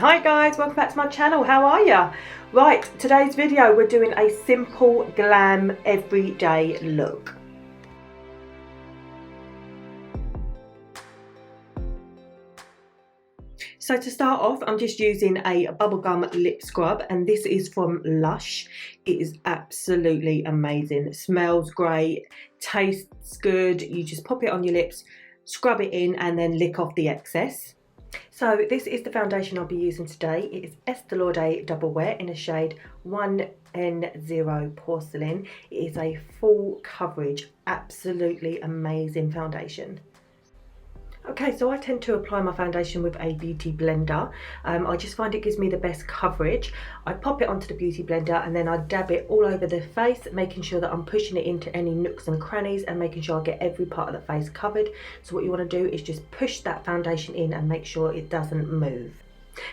Hi guys, welcome back to my channel. How are ya? Right, today's video we're doing a simple glam everyday look. So to start off, I'm just using a bubblegum lip scrub, and this is from Lush. It is absolutely amazing. It smells great, tastes good. You just pop it on your lips, scrub it in, and then lick off the excess. So this is the foundation I'll be using today. It is Estee Lauder Double Wear in a shade 1N0 Porcelain. It is a full coverage, absolutely amazing foundation. Okay, so I tend to apply my foundation with a beauty blender. I just find it gives me the best coverage. I pop it onto the beauty blender and then I dab it all over the face, making sure that I'm pushing it into any nooks and crannies and making sure I get every part of the face covered. So what you want to do is just push that foundation in and make sure it doesn't move.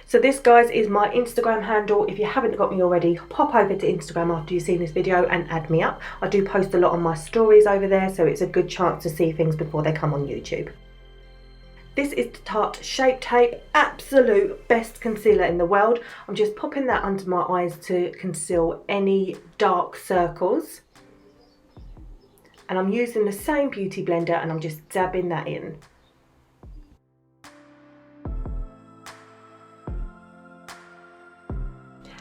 So this, guys, is my Instagram handle. If you haven't got me already, pop over to Instagram after you've seen this video and add me up. I do post a lot on my stories over there, so it's a good chance to see things before they come on YouTube. This is the Tarte Shape Tape, absolute best concealer in the world. I'm just popping that under my eyes to conceal any dark circles. And I'm using the same beauty blender and I'm just dabbing that in.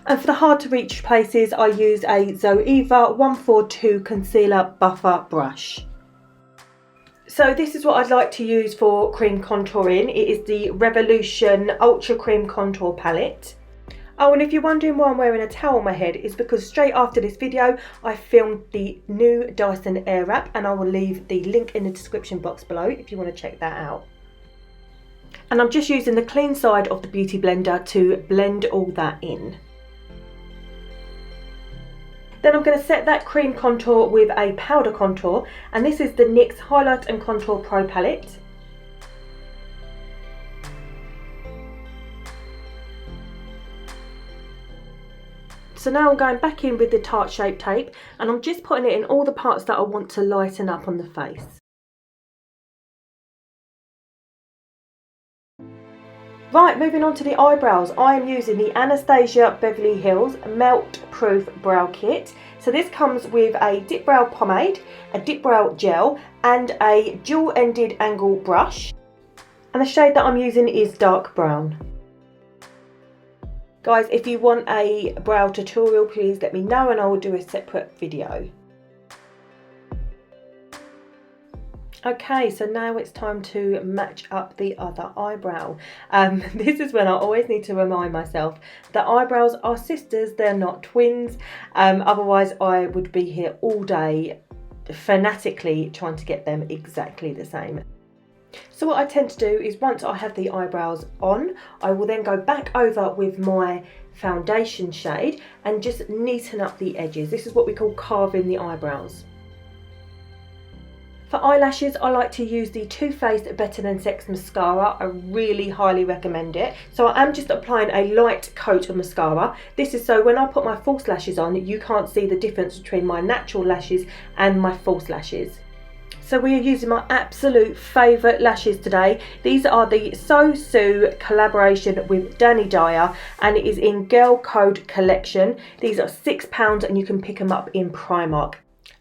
And for the hard to reach places, I use a Zoeva 142 Concealer Buffer Brush. So this is what I'd like to use for cream contouring. It is the Revolution Ultra Cream Contour Palette. Oh, and if you're wondering why I'm wearing a towel on my head, it's because straight after this video, I filmed the new Dyson Airwrap, and I will leave the link in the description box below if you want to check that out. And I'm just using the clean side of the beauty blender to blend all that in. Then I'm going to set that cream contour with a powder contour, and this is the NYX Highlight and Contour Pro palette. So now I'm going back in with the Tarte Shape Tape, and I'm just putting it in all the parts that I want to lighten up on the face. Right, moving on to the eyebrows, I am using the Anastasia Beverly Hills Melt Proof Brow Kit. So this comes with a dip brow pomade, a dip brow gel, and a dual-ended angle brush. And the shade that I'm using is dark brown. Guys, if you want a brow tutorial, please let me know and I will do a separate video. Okay, so now it's time to match up the other eyebrow. This is when I always need to remind myself that eyebrows are sisters, they're not twins. Otherwise I would be here all day fanatically trying to get them exactly the same. So what I tend to do is once I have the eyebrows on, I will then go back over with my foundation shade and just neaten up the edges. This is what we call carving the eyebrows. For eyelashes, I like to use the Too Faced Better Than Sex mascara. I really highly recommend it. So I am just applying a light coat of mascara. This is so when I put my false lashes on, you can't see the difference between my natural lashes and my false lashes. So we are using my absolute favourite lashes today. These are the So Sue collaboration with Danny Dyer, and it is in Girl Code collection. These are £6 and you can pick them up in Primark.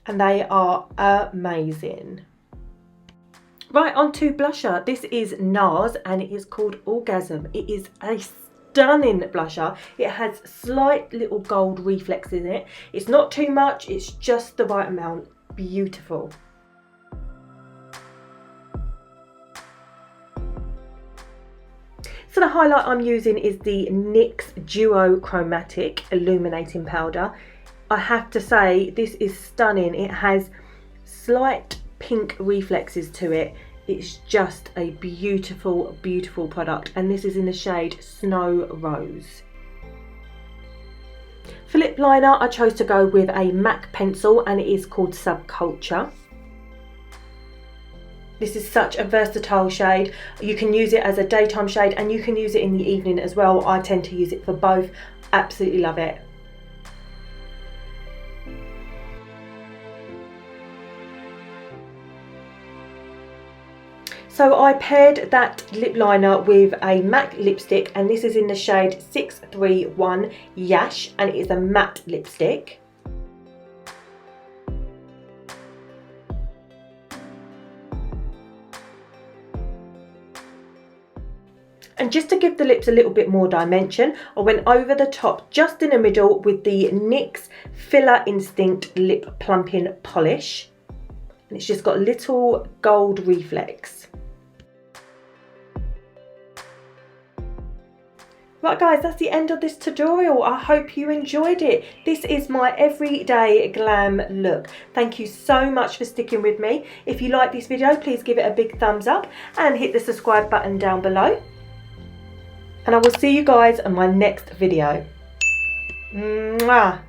And they are amazing. Right, on to blusher. This is NARS and it is called Orgasm. It is a stunning blusher. It has slight little gold reflexes in it. It's not too much, it's just the right amount. Beautiful. So the highlight I'm using is the NYX Duo Chromatic Illuminating Powder. I have to say, this is stunning. It has slight pink reflexes to it. It's just a beautiful, beautiful product. And this is in the shade Snow Rose. For lip liner, I chose to go with a MAC pencil and it is called Subculture. This is such a versatile shade. You can use it as a daytime shade and you can use it in the evening as well. I tend to use it for both. Absolutely love it. So I paired that lip liner with a MAC lipstick, and this is in the shade 631 Yash, and it is a matte lipstick. And just to give the lips a little bit more dimension, I went over the top just in the middle with the NYX Filler Instinct Lip Plumping Polish. And it's just got a little gold reflex. Right guys, that's the end of this tutorial. I hope you enjoyed it. This is my everyday glam look. Thank you so much for sticking with me. If you like this video, please give it a big thumbs up and hit the subscribe button down below. And I will see you guys on my next video. Mwah.